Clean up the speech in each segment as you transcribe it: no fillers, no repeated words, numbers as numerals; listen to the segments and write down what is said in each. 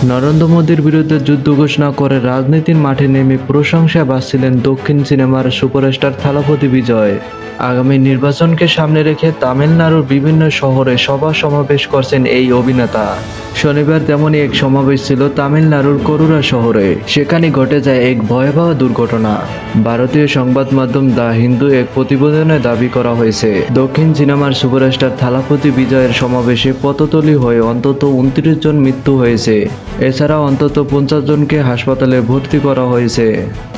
নরেন্দ্র মোদীর বিরুদ্ধে যুদ্ধ ঘোষণা করে রাজনীতির মাঠে নেমে প্রশংসায় ভাসছিলেন দক্ষিণ সিনেমার সুপারস্টার থালাপতি বিজয়। আগামী নির্বাচনকে সামনে রেখে তামিলনাড়ুর বিভিন্ন শহরে সভা সমাবেশ করছেন এই অভিনেতা। শনিবার তেমনই এক সমাবেশ ছিল তামিলনাড়ুর করুরা শহরে। সেখানে ঘটে যায় এক ভয়াবহ দুর্ঘটনা। ভারতীয় সংবাদ মাধ্যম দ্য হিন্দু এক প্রতিবেদনে দাবি করা হয়েছে, দক্ষিণ সিনেমার সুপারস্টার থালাপতি বিজয়ের সমাবেশে পথতলি হয়ে অন্তত 29 জন মৃত্যু হয়েছে। এছাড়া অন্তত 50 জনকে হাসপাতালে ভর্তি করা হয়েছে।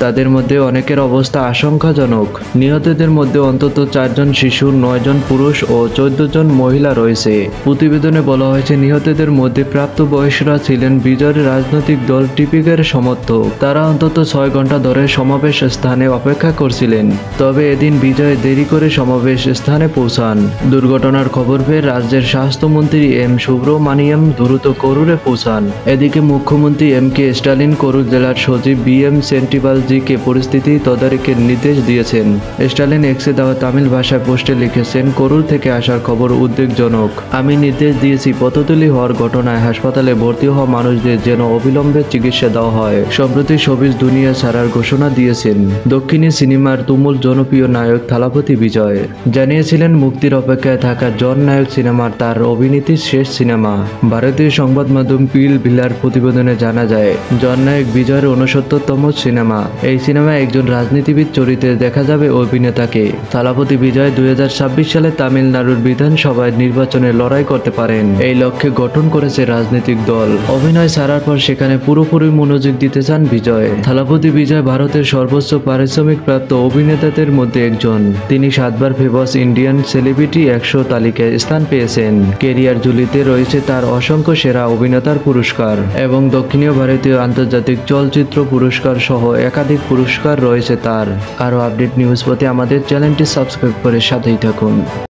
তাদের মধ্যে অনেকের অবস্থা আশঙ্কাজনক। নিহতদের মধ্যে অন্তত 4 জন শিশু, 9 জন পুরুষ ও 14 জন মহিলা রয়েছে। প্রতিবেদনে বলা হয়েছে, নিহতদের মধ্যে প্রাপ্তবয়স্করা ছিলেন বিজয়ের রাজনৈতিক দল টিপিকের সমর্থক। তারা অন্তত 6 ঘন্টা ধরে সমাবেশ স্থানে অপেক্ষা করছিলেন। তবে এদিন বিজয় দেরি করে সমাবেশ স্থানে পৌঁছান। দুর্ঘটনার খবর পেয়ে রাজ্যের স্বাস্থ্যমন্ত্রী এম সুব্রমানিয়াম দ্রুত করুরে পৌঁছান। এদিকে মুখ্যমন্ত্রী এম কে স্টালিন করুর জেলার সচিব বি এম সেন্টিবালজিকে পরিস্থিতি তদারকির নির্দেশ দিয়েছেন। স্টালিন এক্সে দেওয়া তামিল ভাষায় পোস্টে লিখেছেন, করুর থেকে আসার খবর উদ্বেগজনক। আমি নির্দেশ দিয়েছি পথতলি হওয়ার ঘটনায় হাসপাতালে ভর্তি হওয়া মানুষদের যেন অবিলম্বে চিকিৎসা দেওয়া হয়। সম্প্রতি শোবিজ দুনিয়া ছাড়ার ঘোষণা দিয়েছেন দক্ষিণী সিনেমার তুমুল জনপ্রিয় নায়ক থালাপতি বিজয়। জানিয়েছিলেন মুক্তির অপেক্ষায় থাকা জন নায়ক সিনেমার তার অভিনীতির শেষ সিনেমা। ভারতীয় সংবাদ মাধ্যম পিল ভিলার প্রতিবেদনে জানা যায়, জন নায়ক বিজয়ের 69তম সিনেমা। এই সিনেমায় একজন রাজনীতিবিদ চরিত্রে দেখা যাবে অভিনেতাকে। থালাপতি বিজয় 2026 সালে তামিলনাড়ুর বিধানসভায় নির্বাচনে লড়াই করতে পারেন। এই লক্ষ্যে গঠন করেছে রাজনৈতিক দল। অভিনয় ছাড়ার পর সেখানে পুরোপুরি মনোযোগ দিতে চান বিজয়। থালাপতি বিজয় ভারতের সর্বোচ্চ পারিশ্রমিক প্রাপ্ত অভিনেতাদের মধ্যে একজন। তিনি 7 বার ফেমাস ইন্ডিয়ান সেলিব্রিটি 100 তালিকায় স্থান পেয়েছেন। কেরিয়ার ঝুলিতে রয়েছে তার অসংখ্য সেরা অভিনেতার পুরস্কার এবং দক্ষিণীয় ভারতীয় আন্তর্জাতিক চলচ্চিত্র পুরস্কার সহ একাধিক পুরস্কার রয়েছে তার। আরও আপডেট নিউজ পেতে আমাদের চ্যানেলটি সাবস্ক্রাইব করে সাথেই থাকুন।